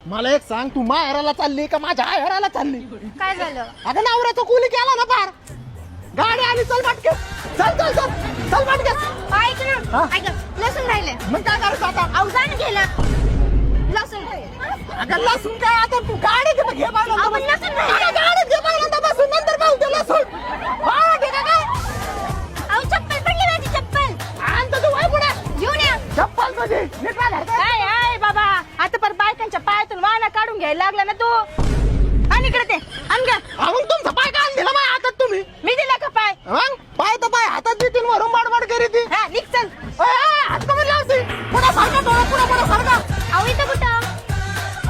मला एक सांग, तू माहेराला चालली का माझ्या आयराला चालली? काय झालं? अगं नवऱ्याचं कुली केला ना पार. गाडी आली, चल पटके. चल चल चल चल पटके. ऐक ना, ऐक, लसूण राहिले. मग काय करायचं आता? अवजान गेलं लसूण. अगं लसूण काय आता, तू गाडी घे घे पाहिलं. आपण लसूण राहिले. गाडी घे पाहिलं बसून, नंतर पाहू ते लसूण. बाळा घे काय? अहो चप्पल पडली माझी चप्पल. आणतो तू वय पुढे. घेऊन या. चप्पल कधी नीट राहा. काय आहे बाबा, आता पर बायकांच्या पायातून वाना काढून घ्यायला लागला ना तू. आणि इकडे ते आण ग. मग तुमचा पाय का दिला माझ्या हातात तुम्ही? मी दिला का पाय? मग पाय तर पाय हातात देतील, वरून बाडबाड करी ती. हा निघ चल. हात कमी लावते. पुढे सारखा डोळा, पुढे सारखा. अहो इथं कुठं?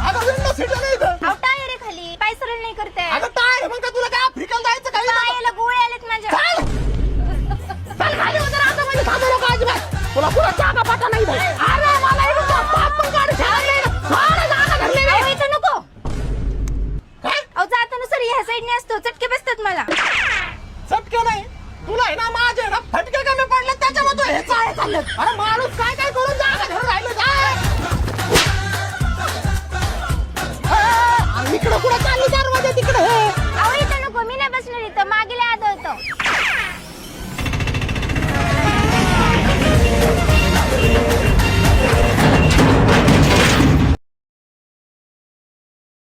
अगं विंडो सीट नाही इथं. अहो टायर आहे खाली, पाय सरळ नाही करते. अगं टायर मग का तुला काय आफ्रिकेला जायचं काय? पायाला गोळे आलेत माझ्या. चल खाली उतर आता, म्हणजे थांबू नको अजिबात. तुला पुढे जागा पाटा नाही भाई. अरे मला इथं बाप पण गाडी ठेवायला नाही. थोडं जागा धरली नाही. अहो इथं नको. काय? अहो जाताना सर ह्या साईडने असतो, चटके बसतात मला. चटके नाही तुला आहे ना, माझे ना फटके कमी पडले त्याच्यामध्ये हे चाळे चालले. अरे माणूस काय काय करून जागा धरून राहिलं.